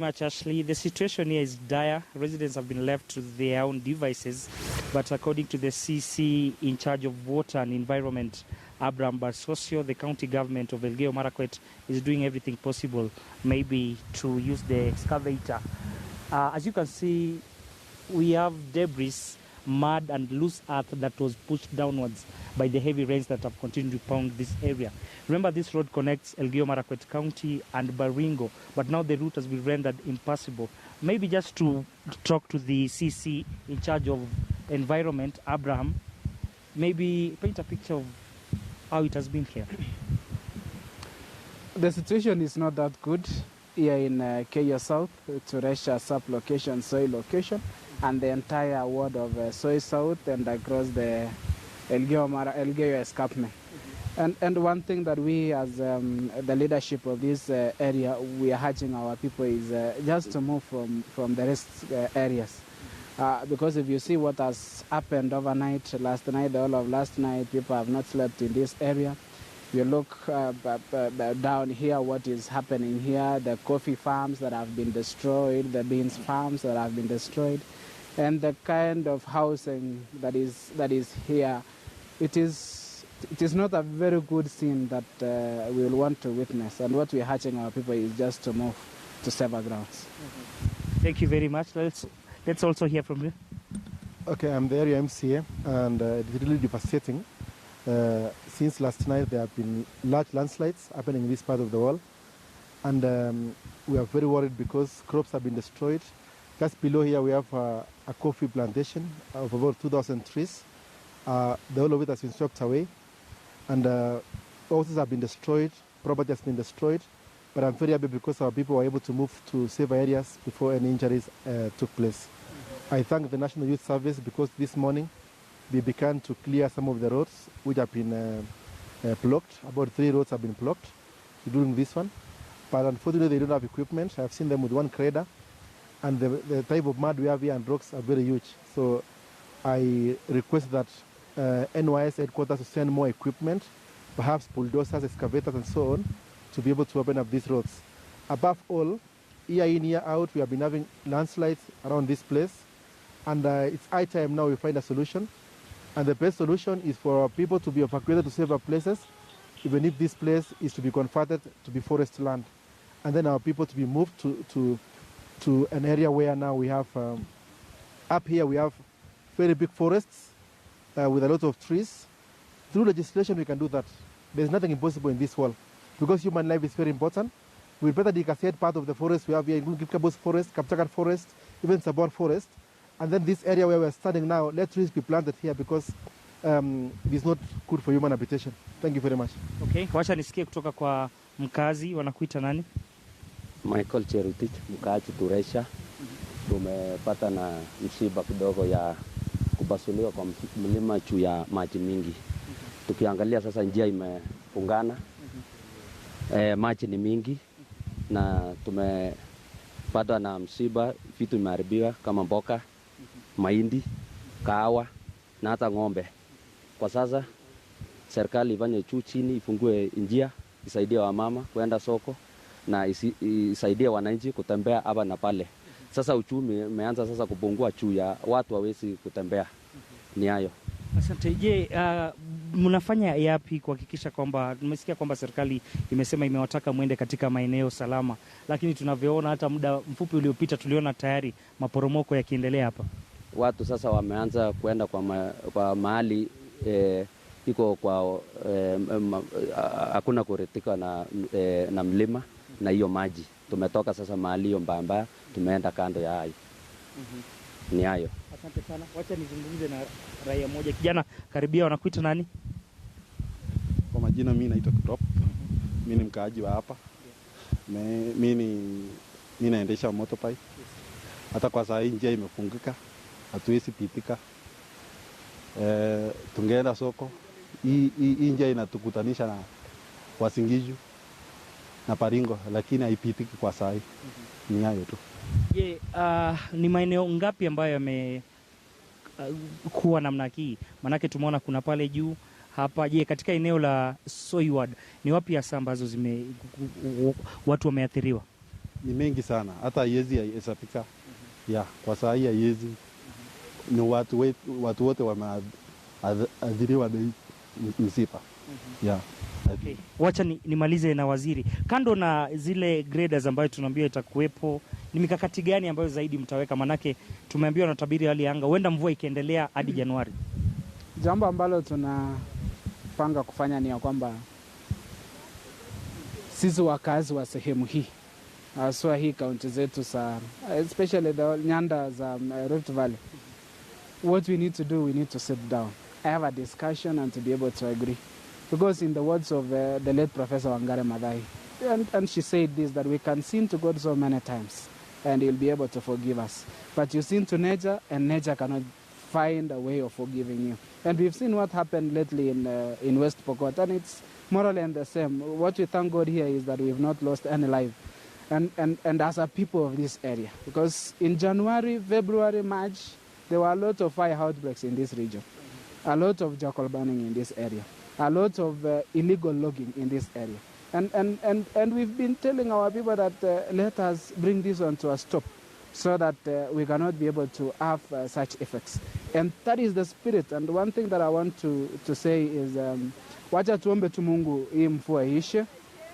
Much, Ashley. The situation here is dire. Residents have been left to their own devices, but according to the CC in charge of water and environment, Abraham Barsosio, the county government of Elgeyo Marakwet is doing everything possible, maybe to use the excavator. As you can see, we have debris, mud and loose earth that was pushed downwards by the heavy rains that have continued to pound this area. Remember, this road connects Elgeyo Marakwet County and Baringo, but now the route has been rendered impassable. Maybe just to talk to the CC in charge of environment, Abraham, maybe paint a picture of how it has been here. The situation is not that good here in Kenya South, Turesha sub-location, soil location, and the entire ward of Soy South and across the Elgeyo escarpment. And one thing that we as the leadership of this area, we are urging our people is just to move from the rest areas. Because if you see what has happened overnight, last night, all of last night, people have not slept in this area. You look down here, what is happening here, the coffee farms that have been destroyed, the beans farms that have been destroyed, and the kind of housing that is here, it is not a very good scene that we will want to witness. And what we are urging our people is just to move to safer grounds. Thank you very much. Let's also hear from you. Okay, I'm the area MCA, and it's really devastating. Since last night, there have been large landslides happening in this part of the world, and we are very worried because crops have been destroyed. Just below here, we have a coffee plantation of about 2,000 trees. The whole of it has been swept away, and houses have been destroyed, property has been destroyed, but I'm very happy because our people were able to move to safer areas before any injuries took place. I thank the National Youth Service because this morning they began to clear some of the roads which have been blocked. About 3 roads have been blocked, including this one. But unfortunately, they don't have equipment. I've seen them with one grader, and the type of mud we have here and rocks are very huge. So I request that NYS headquarters to send more equipment, perhaps bulldozers, excavators, and so on, to be able to open up these roads. Above all, year in, year out, we have been having landslides around this place, and it's high time now we find a solution. And the best solution is for people to be evacuated to safer places, even if this place is to be converted to be forest land. And then our people to be moved to an area where now we have, up here we have very big forests with a lot of trees. Through legislation we can do that. There's nothing impossible in this world. Because human life is very important, we better decassate part of the forest we have here, including Kipkabos Forest, Kaptagat Forest, even Sabor Forest. And then this area where we're standing now, let trees be planted here because it's not good for human habitation. Thank you very much. Okay, wacha nisikie kutoka kwa mkazi, wanakuita nani? Michael Cherutich, mkaaji Turesha. Tumepata na msiba kidogo ya kupasuliwa kwa mlima juu ya maji mingi. Tukiangalia sasa njia imefungana. Maji ni mingi na tumepata na msiba, vitu imeharibiwa kama mboka, mahindi, kahawa na hata ng'ombe. Kwa sasa serikali ifanye juu chini, ifungue njia, isaidie wamama kwenda soko na isaidie wananchi kutembea hapa na pale. Sasa uchumi umeanza sasa kupungua juu ya watu hawezi kutembea. Ni hayo. Asante. Je, mnafanya yapi kuhakikisha kwamba, tumesikia kwamba serikali imesema imewataka mwende katika maeneo salama, lakini tunavyoona hata muda mfupi uliopita tuliona tayari maporomoko yakiendelea hapa. Watu sasa wameanza kwenda kwa mahali iko kwa hakuna kuridhika na mlima na hiyo maji. Tumetoka sasa mahali hiyo mbaya, tumeenda kando ya hayo. Ni hayo. Asante sana. Wacha nizungumze na raia mmoja. Kijana, karibia, wanakuita nani? Kwa majina mimi naitwa Kiprop. Mimi ni mkaaji wa hapa. Mimi naendesha motorbike. Hata kwa saa hii njia imefungika. Hatuwezi pitika. Tungeenda soko. Hii njia inatukutanisha na Wasingiju na Baringo, lakini haipitiki kwa saa hii. Ni hayo tu. Je, ni maeneo ngapi ambayo yamekuwa namna hii? Manake tumeona kuna pale juu hapa. Je, katika eneo la Soy Ward ni wapi hasa ambazo watu wameathiriwa? ni mengi sana, hata haiwezi hesabika. Ya, kwa saa hii haiwezi. Ni watu wote wameadhiriwa na msiba. Ya. Okay. Wacha nimalize na waziri. Kando na zile graders ambayo tunaambiwa itakuwepo, ni mikakati gani ambayo zaidi mtaweka? Manake tumeambiwa na tabiri hali ya anga huenda mvua ikiendelea hadi Januari. Jambo ambalo tunapanga kufanya ni ya kwamba sisi wakazi wa sehemu hii, haswa hii kaunti zetu especially the nyanda za Rift Valley, what we need to do, we need to sit down, have a discussion and to be able to agree. Because in the words of the late Professor Wangare Maathai, and she said this, that we can sin to God so many times and he'll be able to forgive us. But you sin to nature and nature cannot find a way of forgiving you. And we've seen what happened lately in West Pokot, and it's more or less the same. What we thank God here is that we've not lost any life. And as a people of this area, because in January, February, March, there were a lot of fire outbreaks in this region, a lot of jackal burning in this area, a lot of illegal logging in this area. And we've been telling our people that let us bring this on to a stop so that we cannot be able to have such effects. And that is the spirit. And one thing that I want to say is, wacha tuombe tu Mungu hii mvua ishe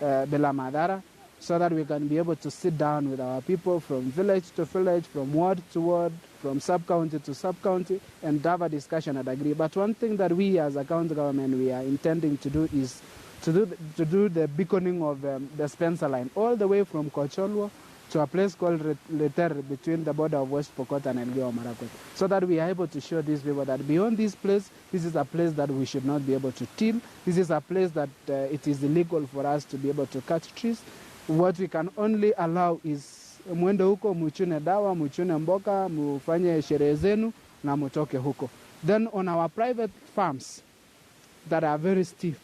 bila madhara, so that we can be able to sit down with our people from village to village, from ward to ward, from sub-county to sub-county, and have a discussion and agree. But one thing that we as a county government, we are intending to do is to do the beaconing of the Spencer line, all the way from Kocholwo to a place called Leter, between the border of West Pokot and Elgeyo Marakwet, so that we are able to show these people that beyond this place, this is a place that we should not be able to till. This is a place that it is illegal for us to be able to cut trees. What we can only allow is mwende huko, muchune dawa, muchune mboka, mufanye sherehe zenu na mutoke huko. Then on our private farms that are very steep,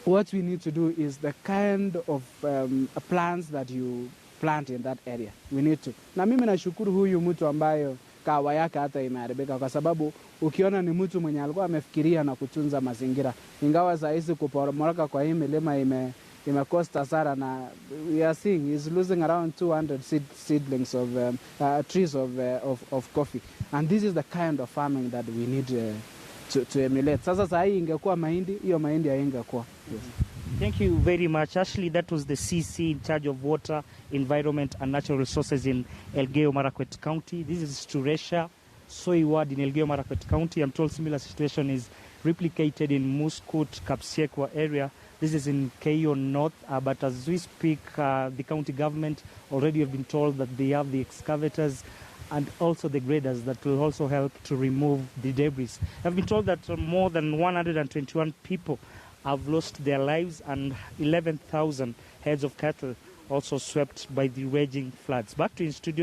what we need to do is the kind of plants that you plant in that area. We need to. Na mimi nashukuru huyu mtu ambayo kawa yake hata imeharibika, kwa sababu ukiona ni mtu mwenye alikuwa amefikiria na kutunza mazingira, ingawa saa hizi kuporomoka kwa hii milima imekosta sana, na we are seeing he's losing around 200 seedlings of trees of coffee, and this is the kind of farming that we need to emulate. Sasa saa hii ingekuwa mahindi, hiyo mahindi haingekuwa. Yes. Thank you very much, Ashley. That was the CC in charge of water, environment and natural resources in Elgeyo Marakwet County. This is Turesha Soy ward in Elgeyo Marakwet County. I'm told similar situation is replicated in Muskut, Kapsiekwa area. This is in Keio North, but as we speak, the county government already have been told that they have the excavators and also the graders that will also help to remove the debris. I've been told that more than 121 people have lost their lives and 11,000 heads of cattle also swept by the raging floods. Back to in studio.